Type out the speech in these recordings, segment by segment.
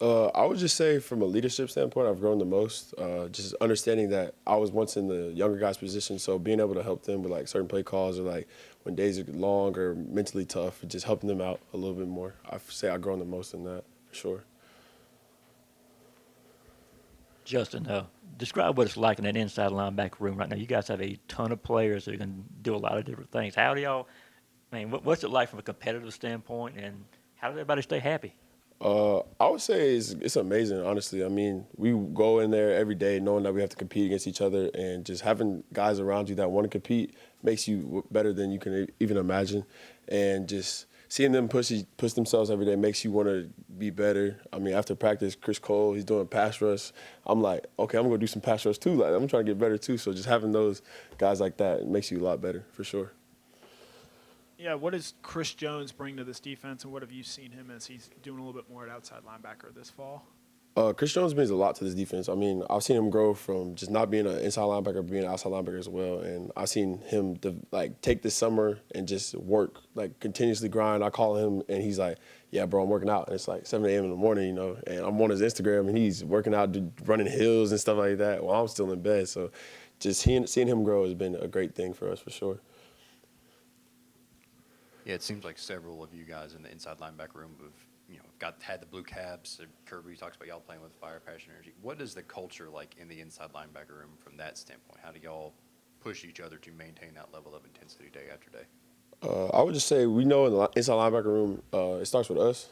I would just say from a leadership standpoint, I've grown the most. Just understanding that I was once in the younger guys' position, so being able to help them with like certain play calls or like when days are long or mentally tough, just helping them out a little bit more. I say I've grown the most in that for sure. Justin, describe what it's like in that inside linebacker room right now. You guys have a ton of players that can do a lot of different things. How do y'all? I mean, what's it like from a competitive standpoint, and how does everybody stay happy? I would say it's amazing, honestly. I mean, we go in there every day knowing that we have to compete against each other, and just having guys around you that want to compete makes you better than you can even imagine. And just seeing them push themselves every day makes you want to be better. I mean, after practice, Chris Cole, he's doing pass rush. I'm like, okay, I'm gonna do some pass rush too. Like, I'm trying to get better too. So just having those guys like that makes you a lot better for sure. Yeah, what does Chris Jones bring to this defense, and what have you seen him as he's doing a little bit more at outside linebacker this fall? Chris Jones brings a lot to this defense. I mean, I've seen him grow from just not being an inside linebacker, being an outside linebacker as well. And I've seen him take this summer and just work, like continuously grind. I call him and he's like, "Yeah, bro, I'm working out." And it's like 7 a.m. in the morning, and I'm on his Instagram and he's working out, running hills and stuff like that while I'm still in bed. So just seeing him grow has been a great thing for us for sure. Yeah, it seems like several of you guys in the inside linebacker room have, had the blue caps. Kirby talks about y'all playing with fire, passion, energy. What is the culture like in the inside linebacker room from that standpoint? How do y'all push each other to maintain that level of intensity day after day? I would just say we know in the inside linebacker room, it starts with us.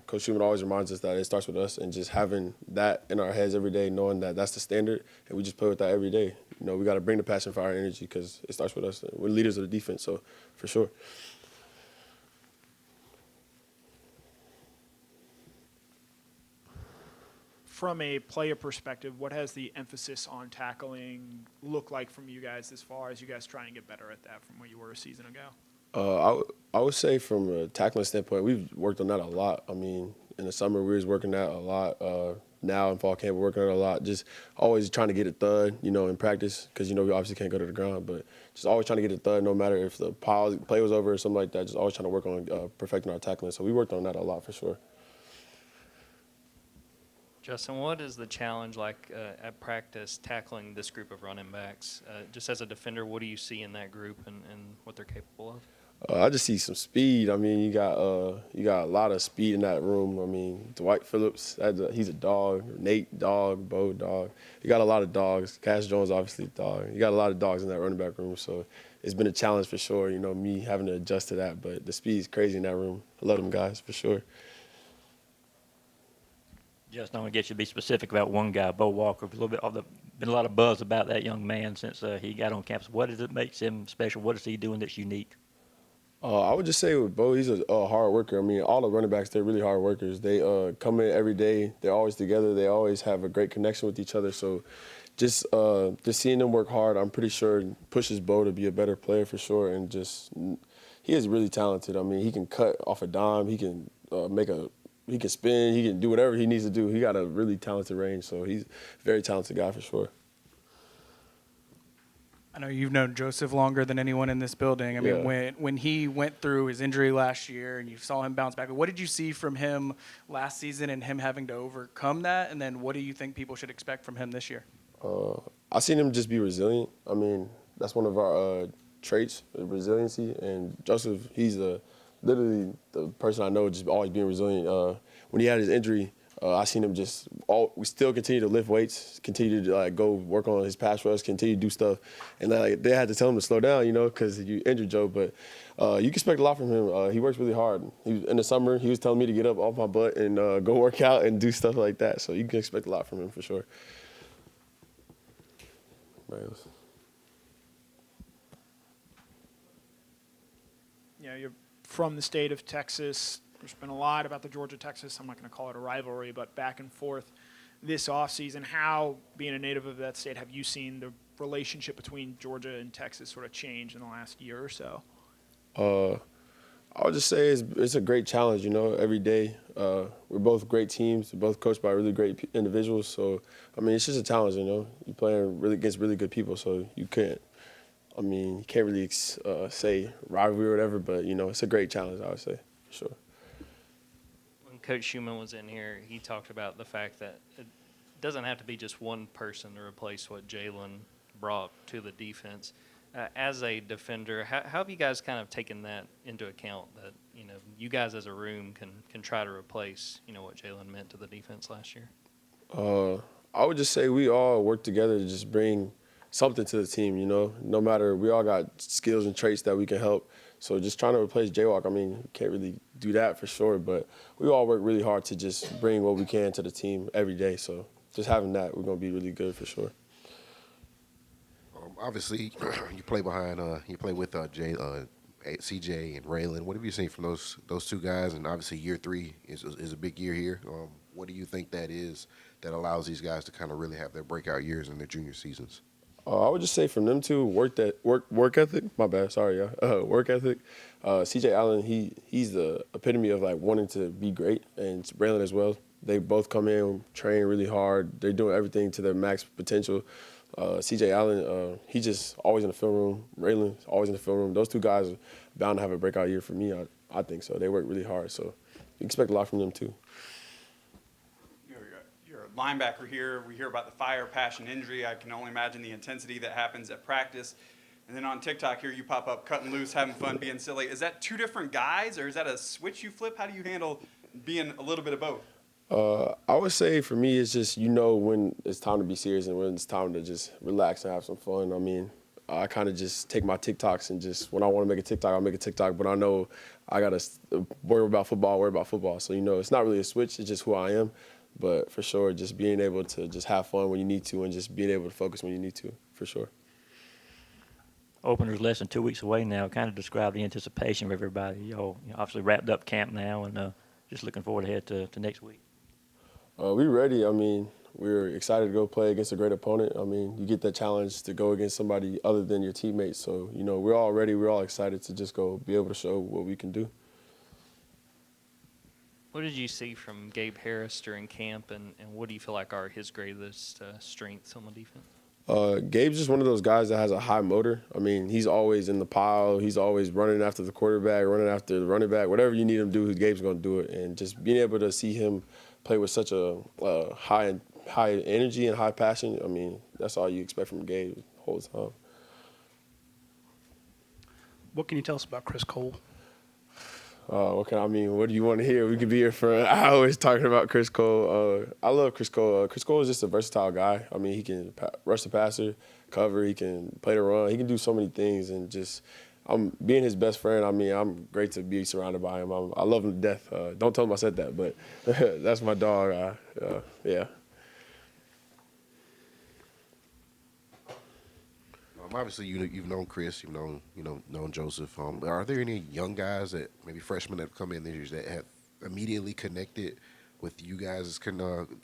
Coach Schumann always reminds us that it starts with us, and just having that in our heads every day, knowing that that's the standard, and we just play with that every day. We got to bring the passion, fire, energy because it starts with us. We're leaders of the defense, so for sure. From a player perspective, what has the emphasis on tackling look like from you guys this far as you guys try and get better at that from where you were a season ago? I would say from a tackling standpoint, we've worked on that a lot. I mean, in the summer we was working that a lot. Now in fall camp we're working on it a lot. Just always trying to get a thud, in practice because we obviously can't go to the ground, but just always trying to get a thud, no matter if the play was over or something like that. Just always trying to work on perfecting our tackling. So we worked on that a lot for sure. Justin, what is the challenge like at practice tackling this group of running backs? Just as a defender, what do you see in that group and what they're capable of? I just see some speed. I mean, you got a lot of speed in that room. I mean, Dwight Phillips, he's a dog. Nate, dog. Bo, dog. You got a lot of dogs. Cash Jones, obviously, dog. You got a lot of dogs in that running back room. So it's been a challenge for sure. Me having to adjust to that. But the speed is crazy in that room. I love them guys for sure. Just don't get you to be specific about one guy, Bo Walker. Been a lot of buzz about that young man since he got on campus. What is it makes him special? What is he doing that's unique? I would just say with Bo, he's a hard worker. I mean, all the running backs, they're really hard workers. They come in every day. They're always together. They always have a great connection with each other. So just seeing them work hard, I'm pretty sure pushes Bo to be a better player for sure. And he is really talented. I mean, he can cut off a dime. He can he can spin. He can do whatever he needs to do. He got a really talented range. So he's a very talented guy for sure. I know you've known Joseph longer than anyone in this building. I mean, when he went through his injury last year and you saw him bounce back, what did you see from him last season and him having to overcome that? And then what do you think people should expect from him this year? I seen him just be resilient. I mean, that's one of our traits, resiliency. And Joseph, he's literally the person I know just always being resilient. When he had his injury, I seen him we still continue to lift weights, continue to go work on his pass rush, continue to do stuff. And they had to tell him to slow down, because you injured Joe. But you can expect a lot from him. He works really hard. In the summer, he was telling me to get up off my butt and go work out and do stuff like that. So you can expect a lot from him for sure. Yeah, you're from the state of Texas. There's been a lot about the Georgia-Texas, I'm not going to call it a rivalry, but back and forth this offseason. How, being a native of that state, have you seen the relationship between Georgia and Texas sort of change in the last year or so? I would just say it's a great challenge, every day. We're both great teams. We're both coached by really great individuals. So, I mean, it's just a challenge, You're playing against really good people, so you can't really say rivalry or whatever, but, it's a great challenge, I would say, for sure. When Coach Schumann was in here, he talked about the fact that it doesn't have to be just one person to replace what Jalen brought to the defense. As a defender, how have you guys kind of taken that into account, that, you know, you guys as a room can try to replace, you know, what Jalen meant to the defense last year? I would just say we all work together to just bring something to the team, you know. No matter, we all got skills and traits that we can help. So just trying to replace Jaywalk, I mean, we can't really do that for sure, but we all work really hard to just bring what we can to the team every day. So just having that, we're going to be really good for sure. Obviously, you play behind, you play with CJ and Raylan. What have you seen from those two guys? And obviously, year 3 is a big year here. What do you think that is that allows these guys to kind of really have their breakout years in their junior seasons? I would just say from them two, work ethic. My bad, sorry, y'all. Work ethic. CJ Allen, he's the epitome of like wanting to be great, and Raylan as well. They both come in, train really hard. They're doing everything to their max potential. CJ Allen, he's just always in the film room. Raylan's always in the film room. Those two guys are bound to have a breakout year for me. I think so. They work really hard, so you expect a lot from them too. You're a linebacker here. We hear about the fire, passion, injury. I can only imagine the intensity that happens at practice. And then on TikTok here, you pop up cutting loose, having fun, being silly. Is that two different guys, or is that a switch you flip? How do you handle being a little bit of both? I would say for me, it's just, you know, when it's time to be serious and when it's time to just relax and have some fun. I mean, I kind of just take my TikToks and just, when I want to make a TikTok, I'll make a TikTok. But I know I got to worry about football. So, you know, it's not really a switch. It's just who I am. But for sure, just being able to just have fun when you need to and just being able to focus when you need to, for sure. Opener's less than 2 weeks away now. Kind of describe the anticipation of everybody. Y'all, you know, obviously wrapped up camp now and just looking forward ahead to next week. We're ready. I mean, we're excited to go play against a great opponent. I mean, you get that challenge to go against somebody other than your teammates. So, you know, we're all ready. We're all excited to just go be able to show what we can do. What did you see from Gabe Harris during camp, and what do you feel like are his greatest strengths on the defense? Gabe's just one of those guys that has a high motor. I mean, he's always in the pile. He's always running after the quarterback, running after the running back. Whatever you need him to do, Gabe's going to do it. And just being able to see him play with such a high energy and high passion, I mean, that's all you expect from Gabe the whole time. What can you tell us about Chris Cole? What do you want to hear? We could be here for hours talking about Chris Cole. I love Chris Cole. Chris Cole is just a versatile guy. I mean, he can rush the passer, cover, he can play the run. He can do so many things, and just being his best friend, I mean, I'm great to be surrounded by him. I love him to death. Don't tell him I said that, but that's my dog. Yeah. Obviously, you've known Chris, you've known Joseph. Are there any young guys that maybe freshmen that have come in this year that have immediately connected with you guys,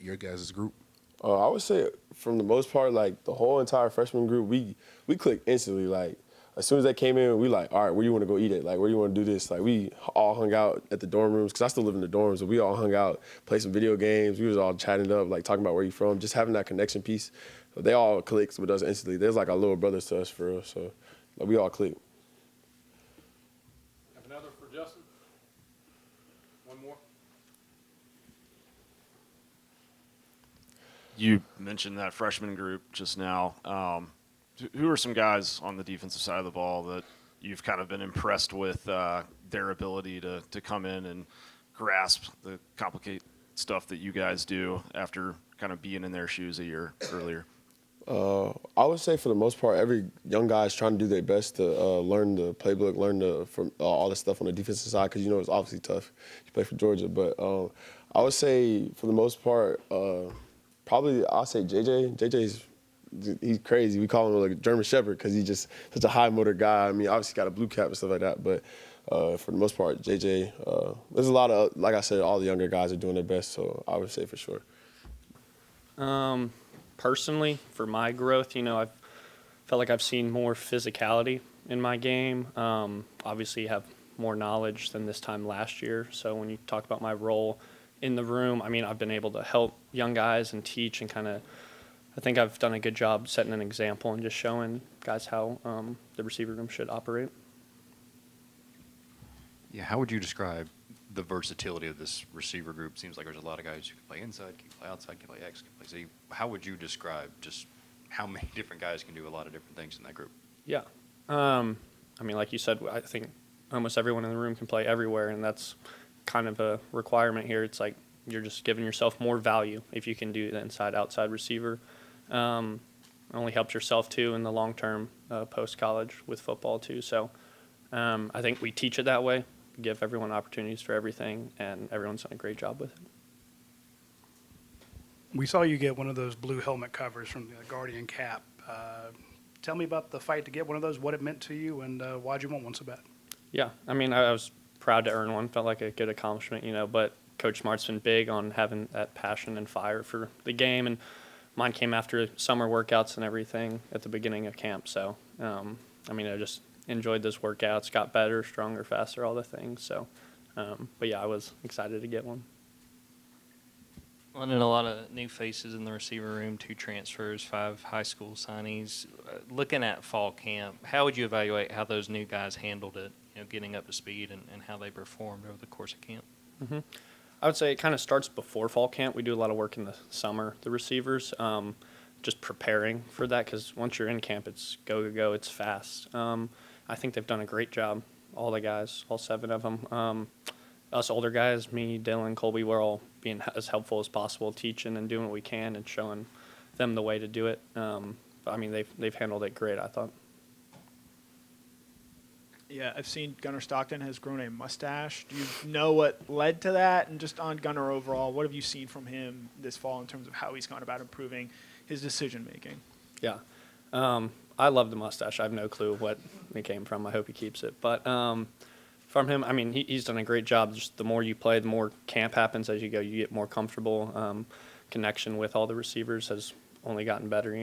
your guys' group? I would say, from the most part, like the whole entire freshman group, we clicked instantly. Like as soon as they came in, we like, all right, where do you want to go eat at? Like, where do you want to do this? Like, we all hung out at the dorm rooms because I still live in the dorms. So we all hung out, played some video games. We was all chatting up, like talking about where you from, just having that connection piece. They all clicked with us instantly. There's like our little brothers to us for real. So like, we all clicked. Have another for Justin? One more? You mentioned that freshman group just now. Who are some guys on the defensive side of the ball that you've kind of been impressed with their ability to come in and grasp the complicated stuff that you guys do after kind of being in their shoes a year earlier? I would say for the most part, every young guy is trying to do their best to learn the playbook, learn from all the stuff on the defensive side, because you know it's obviously tough. You play for Georgia, but I would say for the most part, probably I'll say JJ. He's crazy. We call him like a German Shepherd because he's just such a high motor guy. I mean, obviously got a blue cap and stuff like that, but for the most part, JJ. There's a lot of, like I said, all the younger guys are doing their best, so I would say for sure. Personally, for my growth, I've felt like I've seen more physicality in my game. Obviously, have more knowledge than this time last year. So when you talk about my role in the room, I mean, I've been able to help young guys and teach and kind of, I think I've done a good job setting an example and just showing guys how the receiver room should operate. Yeah, how would you describe the versatility of this receiver group. Seems like there's a lot of guys who can play inside, can play outside, can play X, can play Z. How would you describe just how many different guys can do a lot of different things in that group? Yeah. I mean, like you said, I think almost everyone in the room can play everywhere, and that's kind of a requirement here. It's like you're just giving yourself more value if you can do the inside-outside receiver. It only helps yourself, too, in the long term post-college with football, too. So I think we teach it that way, give everyone opportunities for everything, and everyone's done a great job with it. We saw you get one of those blue helmet covers from the Guardian cap. Tell me about the fight to get one of those, what it meant to you, and why'd you want one so bad? Yeah, I mean, I was proud to earn one. Felt like a good accomplishment, but Coach Smart's been big on having that passion and fire for the game, and mine came after summer workouts and everything at the beginning of camp. So, I mean, I just enjoyed those workouts, got better, stronger, faster, all the things. So, but yeah, I was excited to get one. Well, and then a lot of new faces in the receiver room, 2 transfers, 5 high school signees. Looking at fall camp, how would you evaluate how those new guys handled it, getting up to speed and how they performed over the course of camp? Mm-hmm. I would say it kind of starts before fall camp. We do a lot of work in the summer, the receivers, just preparing for that because once you're in camp, it's go, it's fast. I think they've done a great job, all the guys, all 7 of them. Us older guys, me, Dylan, Colby, we're all being as helpful as possible, teaching and doing what we can and showing them the way to do it. But, I mean, they've handled it great, I thought. Yeah, I've seen Gunnar Stockton has grown a mustache. Do you know what led to that? And just on Gunnar overall, what have you seen from him this fall in terms of how he's gone about improving his decision-making? Yeah. I love the mustache. I have no clue what it came from. I hope he keeps it. But from him, I mean, he's done a great job. Just the more you play, the more camp happens as you go. You get more comfortable. Connection with all the receivers has only gotten better,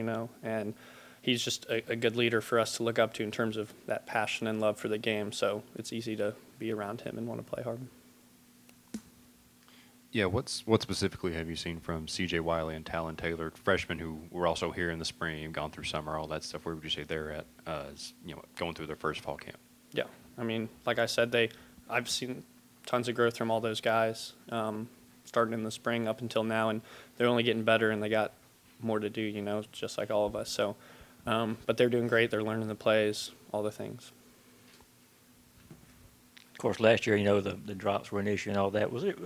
and he's just a good leader for us to look up to in terms of that passion and love for the game. So it's easy to be around him and want to play hard. Yeah, what specifically have you seen from C.J. Wiley and Talon Taylor, freshmen who were also here in the spring, gone through summer, all that stuff? Where would you say they're at, going through their first fall camp? Yeah, I mean, like I said, I've seen tons of growth from all those guys, starting in the spring up until now, and they're only getting better, and they got more to do, just like all of us. So, but they're doing great. They're learning the plays, all the things. Of course, last year, the drops were an issue and all that. Was it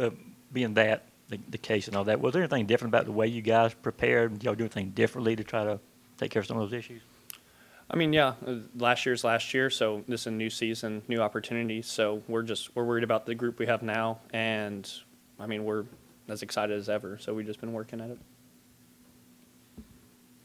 being that the case and all that? Was there anything different about the way you guys prepared? Did y'all do anything differently to try to take care of some of those issues? I mean, yeah, last year's last year, so this is a new season, new opportunities. So we're worried about the group we have now, and I mean, we're as excited as ever. So we've just been working at it.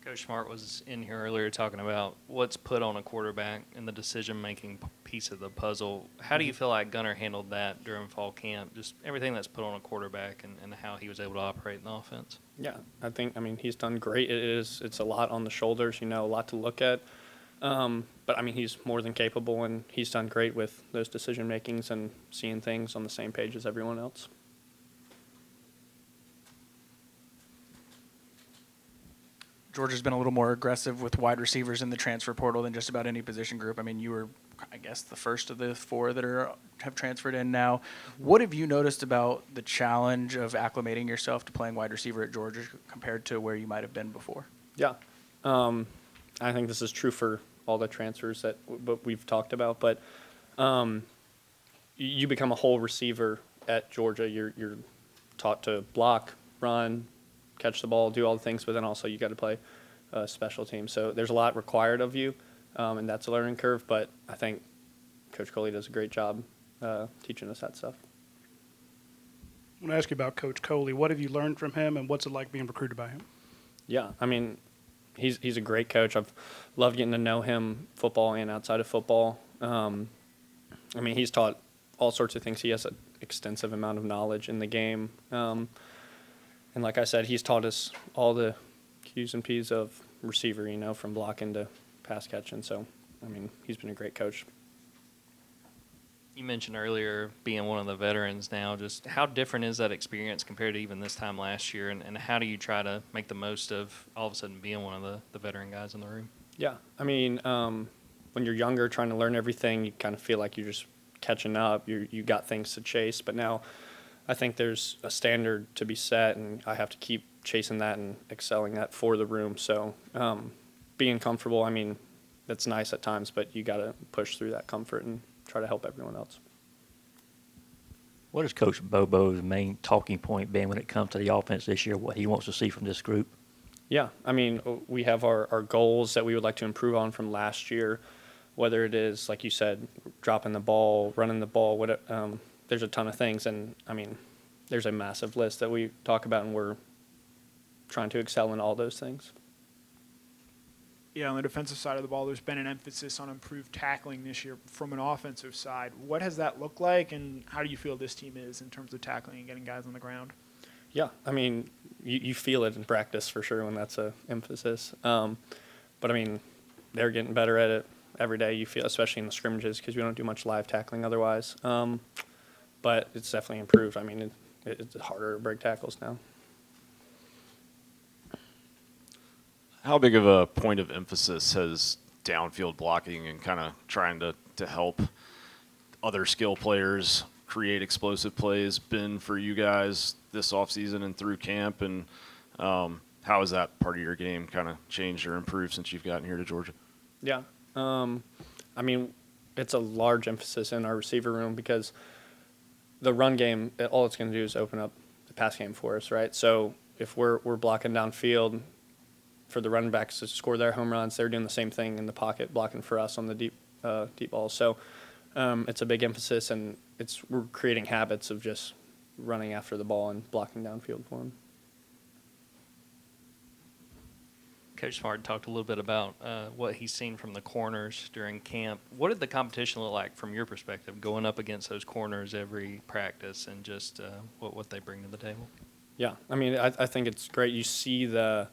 Coach Smart was in here earlier talking about what's put on a quarterback and the decision-making piece of the puzzle. How do you feel like Gunnar handled that during fall camp, just everything that's put on a quarterback and how he was able to operate in the offense? Yeah, I mean, he's done great. It's a lot on the shoulders, a lot to look at. But, I mean, he's more than capable, and he's done great with those decision-makings and seeing things on the same page as everyone else. Georgia's been a little more aggressive with wide receivers in the transfer portal than just about any position group. I mean, you were, I guess, the first of the 4 that have transferred in now. What have you noticed about the challenge of acclimating yourself to playing wide receiver at Georgia compared to where you might have been before? Yeah. I think this is true for all the transfers that we've talked about. But you become a whole receiver at Georgia. You're taught to block, run, catch the ball, do all the things, but then also you got to play special teams. So there's a lot required of you, and that's a learning curve. But I think Coach Coley does a great job teaching us that stuff. I want to ask you about Coach Coley. What have you learned from him, and what's it like being recruited by him? Yeah, I mean, he's a great coach. I've loved getting to know him, football and outside of football. I mean, he's taught all sorts of things. He has an extensive amount of knowledge in the game. And like I said, he's taught us all the Q's and P's of receiver, from blocking to pass catching. So, I mean, he's been a great coach. You mentioned earlier being one of the veterans now. Just how different is that experience compared to even this time last year, and how do you try to make the most of all of a sudden being one of the veteran guys in the room? Yeah, I mean, when you're younger, trying to learn everything, you kind of feel like you're just catching up. You got things to chase, but now I think there's a standard to be set, and I have to keep chasing that and excelling that for the room. So being comfortable, I mean, that's nice at times, but you got to push through that comfort and try to help everyone else. What has Coach Bobo's main talking point been when it comes to the offense this year, what he wants to see from this group? Yeah, I mean, we have our goals that we would like to improve on from last year, whether it is, like you said, dropping the ball, running the ball, there's a ton of things. And, I mean, there's a massive list that we talk about, and we're trying to excel in all those things. Yeah, on the defensive side of the ball, there's been an emphasis on improved tackling this year from an offensive side. What has that looked like, and how do you feel this team is in terms of tackling and getting guys on the ground? Yeah, I mean, you feel it in practice for sure when that's a emphasis. But, I mean, they're getting better at it every day. You feel, especially in the scrimmages, because we don't do much live tackling otherwise. But it's definitely improved. I mean, it's harder to break tackles now. How big of a point of emphasis has downfield blocking and kind of trying to help other skill players create explosive plays been for you guys this offseason and through camp? And how has that part of your game kind of changed or improved since you've gotten here to Georgia? Yeah. I mean, it's a large emphasis in our receiver room because the run game, all it's going to do is open up the pass game for us, right? So if we're blocking downfield for the running backs to score their home runs, they're doing the same thing in the pocket, blocking for us on the deep balls. So it's a big emphasis, and we're creating habits of just running after the ball and blocking downfield for them. Coach Smart talked a little bit about what he's seen from the corners during camp. What did the competition look like from your perspective, going up against those corners every practice, and just what they bring to the table? Yeah, I mean, I think it's great. You see the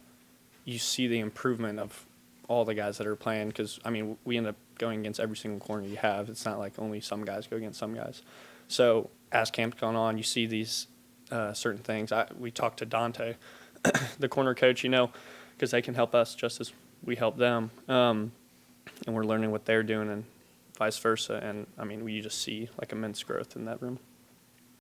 improvement of all the guys that are playing, because, I mean, we end up going against every single corner you have. It's not like only some guys go against some guys. So as camp's gone on, you see these certain things. We talked to Dante, the corner coach, because they can help us just as we help them. And we're learning what they're doing and vice versa. And, I mean, you just see, like, immense growth in that room.